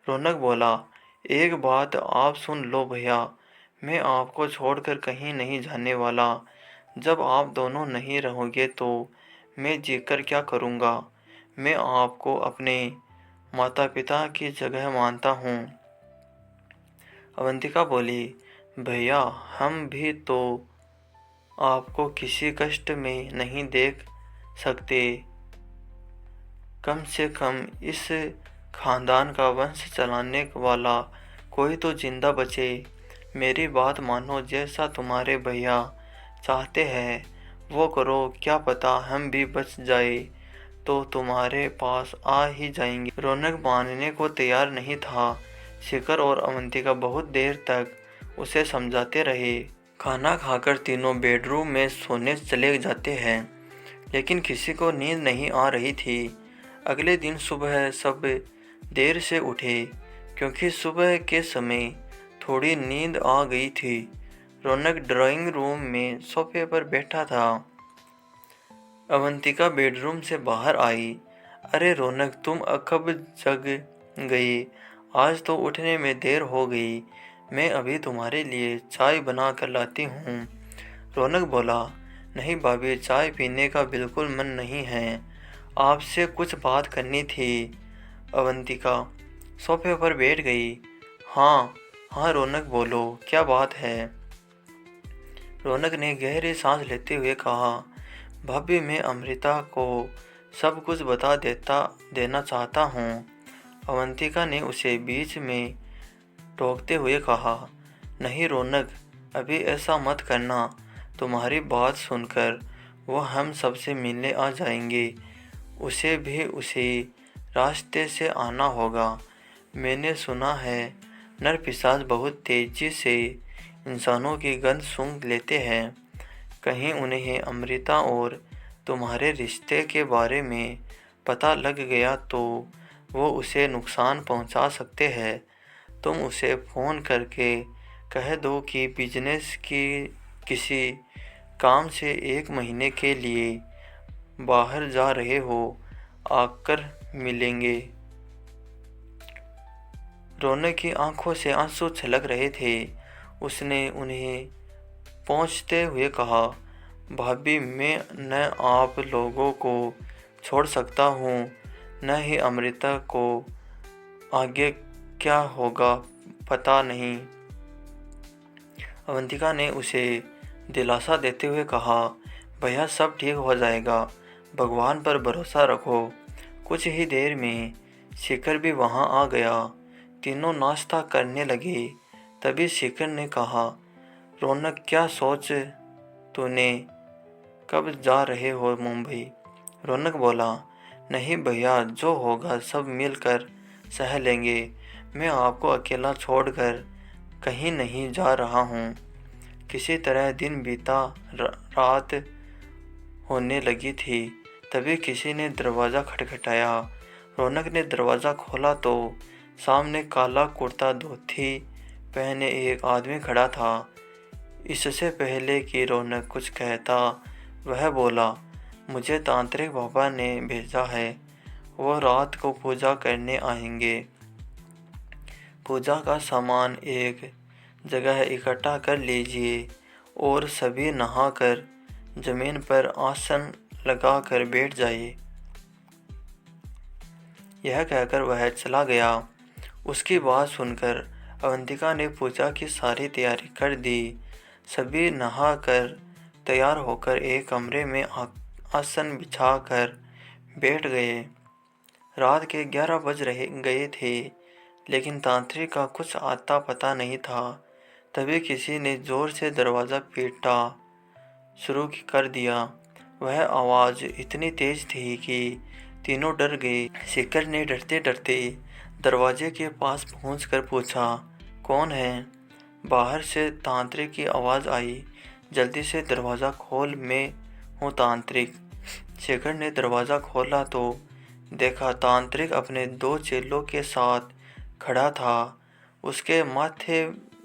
रौनक बोला, एक बात आप सुन लो भैया, मैं आपको छोड़कर कहीं नहीं जाने वाला। जब आप दोनों नहीं रहोगे तो मैं जीकर क्या करूँगा। मैं आपको अपने माता पिता की जगह मानता हूँ। अवंतिका बोली, भैया हम भी तो आपको किसी कष्ट में नहीं देख सकते। कम से कम इस खानदान का वंश चलाने वाला कोई तो जिंदा बचे। मेरी बात मानो, जैसा तुम्हारे भैया चाहते हैं वो करो। क्या पता हम भी बच जाए तो तुम्हारे पास आ ही जाएंगे। रौनक मानने को तैयार नहीं था। शिखर और अवंतिका बहुत देर तक उसे समझाते रहे। खाना खाकर तीनों बेडरूम में सोने चले जाते हैं, लेकिन किसी को नींद नहीं आ रही थी। अगले दिन सुबह सब देर से उठे, क्योंकि सुबह के समय थोड़ी नींद आ गई थी। रौनक ड्राइंग रूम में सोफे पर बैठा था। अवंतिका बेडरूम से बाहर आई। अरे रौनक, तुम कब जग गई? आज तो उठने में देर हो गई। मैं अभी तुम्हारे लिए चाय बना कर लाती हूँ। रौनक बोला, नहीं भाभी, चाय पीने का बिल्कुल मन नहीं है। आपसे कुछ बात करनी थी। अवंतिका सोफे पर बैठ गई। हाँ हाँ रौनक, बोलो क्या बात है। रौनक ने गहरी सांस लेते हुए कहा, भाभी मैं अमृता को सब कुछ बता देना चाहता हूँ। अवंतिका ने उसे बीच में टोकते हुए कहा, नहीं रौनक, अभी ऐसा मत करना। तुम्हारी बात सुनकर वो हम सबसे मिलने आ जाएंगे। उसे भी उसी रास्ते से आना होगा। मैंने सुना है नरपिशाच बहुत तेजी से इंसानों की गंध सूंघ लेते हैं। कहीं उन्हें अमृता और तुम्हारे रिश्ते के बारे में पता लग गया तो वो उसे नुकसान पहुंचा सकते हैं। तुम उसे फ़ोन करके कह दो कि बिजनेस की किसी काम से 1 महीने के लिए बाहर जा रहे हो, आकर मिलेंगे। रौनक की आंखों से आंसू छलक रहे थे। उसने उन्हें पहुंचते हुए कहा, भाभी मैं न आप लोगों को छोड़ सकता हूँ, न ही अमृता को। आगे क्या होगा पता नहीं। अवंतिका ने उसे दिलासा देते हुए कहा, भैया सब ठीक हो जाएगा, भगवान पर भरोसा रखो। कुछ ही देर में शिखर भी वहां आ गया। तीनों नाश्ता करने लगे। तभी शिखर ने कहा, रौनक क्या सोच तूने, कब जा रहे हो मुंबई? रौनक बोला, नहीं भैया, जो होगा सब मिलकर सह लेंगे। मैं आपको अकेला छोड़कर कहीं नहीं जा रहा हूँ। किसी तरह दिन बीता। रात होने लगी थी। तभी किसी ने दरवाज़ा खटखटाया। रौनक ने दरवाज़ा खोला तो सामने काला कुर्ता धोती पहने एक आदमी खड़ा था। इससे पहले कि रौनक कुछ कहता, वह बोला, मुझे तांत्रिक बाबा ने भेजा है। वो रात को पूजा करने आएंगे। पूजा का सामान एक जगह इकट्ठा कर लीजिए और सभी नहाकर जमीन पर आसन लगाकर बैठ जाइए। यह कहकर वह चला गया। उसकी बात सुनकर अवंतिका ने पूजा की सारी तैयारी कर दी। सभी नहाकर तैयार होकर एक कमरे में आसन बिछाकर बैठ गए। रात के 11 बज गए थे, लेकिन तांत्रिक का कुछ आता पता नहीं था। तभी किसी ने जोर से दरवाज़ा पीटना शुरू कर दिया। वह आवाज़ इतनी तेज थी कि तीनों डर गए। शिखर ने डरते डरते दरवाजे के पास पहुंचकर पूछा, कौन है? बाहर से तांत्रिक की आवाज़ आई, जल्दी से दरवाज़ा खोल, मैं हूँ तांत्रिक। शिखर ने दरवाज़ा खोला तो देखा तांत्रिक अपने 2 चेलों के साथ खड़ा था। उसके माथे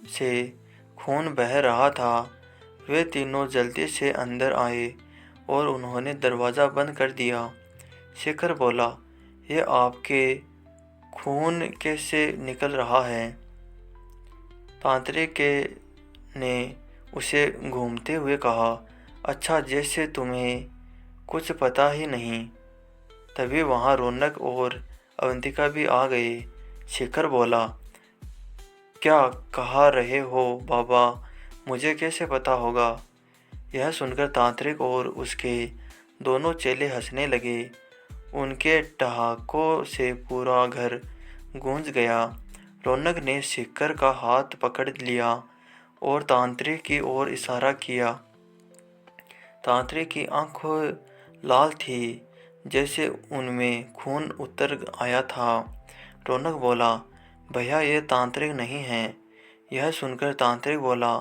से खून बह रहा था। वे तीनों जल्दी से अंदर आए और उन्होंने दरवाज़ा बंद कर दिया। शिखर बोला, ये आपके खून कैसे निकल रहा है? तांत्रिक ने उसे घूमते हुए कहा, अच्छा जैसे तुम्हें कुछ पता ही नहीं। तभी वहाँ रौनक और अवंतिका भी आ गए। शेखर बोला, क्या कहा रहे हो बाबा, मुझे कैसे पता होगा? यह सुनकर तांत्रिक और उसके दोनों चेले हंसने लगे। उनके ठहाकों से पूरा घर गूंज गया। रौनक ने शेखर का हाथ पकड़ लिया और तांत्रिक की ओर इशारा किया। तांत्रिक की आंखें लाल थी, जैसे उनमें खून उतर आया था। रौनक बोला, भैया ये तांत्रिक नहीं है। यह सुनकर तांत्रिक बोला,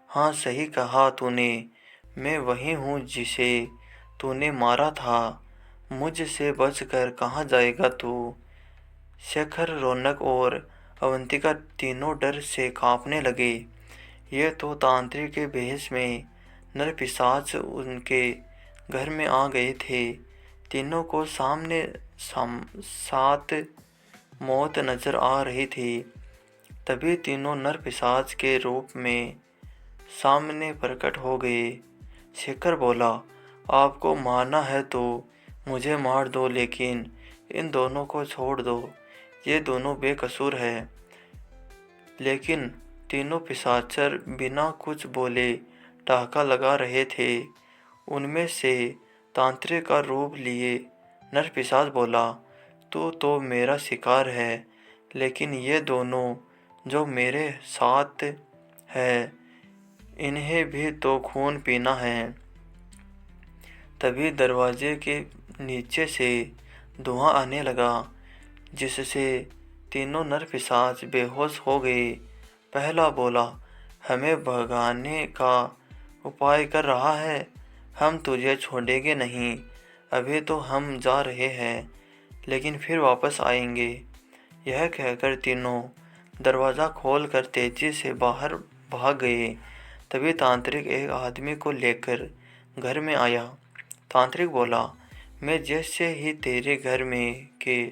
हाँ सही कहा तूने, मैं वही हूँ जिसे तूने मारा था। मुझसे बचकर कहाँ जाएगा तू? शेखर, रौनक और अवंतिका तीनों डर से कांपने लगे। ये तो तांत्रिक के भेष में नर पिशाच उनके घर में आ गए थे। तीनों को सामने साथ मौत नजर आ रही थी। तभी तीनों नर पिशाच के रूप में सामने प्रकट हो गए। शेखर बोला, आपको मारना है तो मुझे मार दो, लेकिन इन दोनों को छोड़ दो, ये दोनों बेकसूर है। लेकिन तीनों पिशाचर बिना कुछ बोले ठहाका लगा रहे थे। उनमें से तांत्रिक का रूप लिए नर पिशाच बोला, तू तो मेरा शिकार है, लेकिन ये दोनों जो मेरे साथ है, इन्हें भी तो खून पीना है। तभी दरवाजे के नीचे से धुआं आने लगा, जिससे तीनों नर पिशाच बेहोश हो गए। पहला बोला, हमें भगाने का उपाय कर रहा है, हम तुझे छोड़ेंगे नहीं। अभी तो हम जा रहे हैं, लेकिन फिर वापस आएंगे। यह कहकर तीनों दरवाज़ा खोलकर तेजी से बाहर भाग गए। तभी तांत्रिक एक आदमी को लेकर घर में आया। तांत्रिक बोला, मैं जैसे ही तेरे घर में के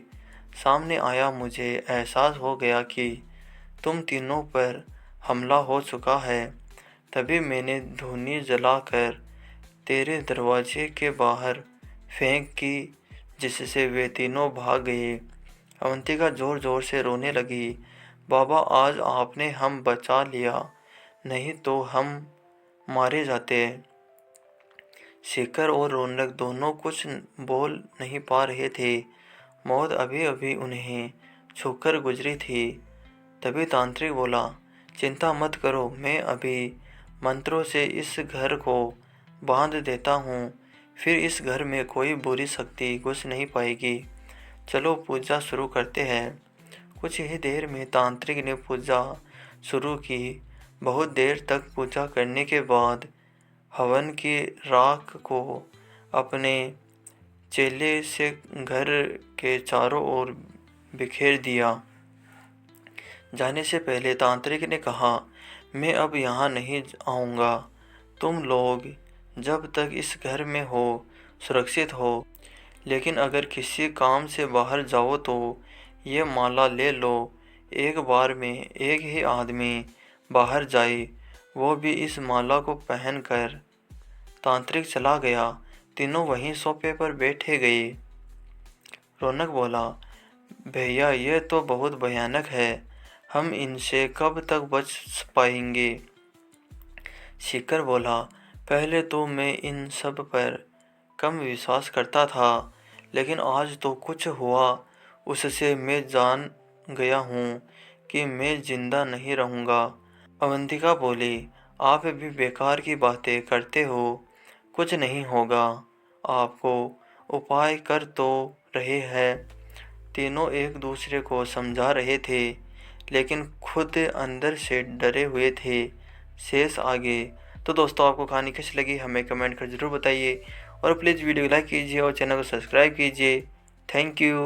सामने आया, मुझे एहसास हो गया कि तुम तीनों पर हमला हो चुका है। तभी मैंने धूनी जलाकर तेरे दरवाजे के बाहर फेंक की, जिससे वे तीनों भाग गए। अवंतिका जोर जोर से रोने लगी, बाबा आज आपने हम बचा लिया, नहीं तो हम मारे जाते। शेखर और रौनक दोनों कुछ बोल नहीं पा रहे थे। मौत अभी अभी उन्हें छूकर गुजरी थी। तभी तांत्रिक बोला, चिंता मत करो, मैं अभी मंत्रों से इस घर को बांध देता हूँ, फिर इस घर में कोई बुरी शक्ति घुस नहीं पाएगी। चलो पूजा शुरू करते हैं। कुछ ही देर में तांत्रिक ने पूजा शुरू की। बहुत देर तक पूजा करने के बाद हवन की राख को अपने चेले से घर के चारों ओर बिखेर दिया। जाने से पहले तांत्रिक ने कहा, मैं अब यहाँ नहीं आऊँगा। तुम लोग जब तक इस घर में हो सुरक्षित हो, लेकिन अगर किसी काम से बाहर जाओ तो ये माला ले लो। एक बार में एक ही आदमी बाहर जाए, वो भी इस माला को पहनकर। तांत्रिक चला गया। तीनों वहीं सोफे पर बैठे गए। रौनक बोला, भैया ये तो बहुत भयानक है, हम इनसे कब तक बच पाएंगे? शेखर बोला, पहले तो मैं इन सब पर कम विश्वास करता था, लेकिन आज तो कुछ हुआ उससे मैं जान गया हूँ कि मैं जिंदा नहीं रहूँगा। अवंतिका बोली, आप भी बेकार की बातें करते हो, कुछ नहीं होगा। आपको उपाय कर तो रहे हैं। तीनों एक दूसरे को समझा रहे थे, लेकिन खुद अंदर से डरे हुए थे। शेष आगे। तो दोस्तों आपको कहानी कैसी लगी हमें कमेंट कर ज़रूर बताइए, और प्लीज़ वीडियो को लाइक कीजिए और चैनल को सब्सक्राइब कीजिए। Thank you.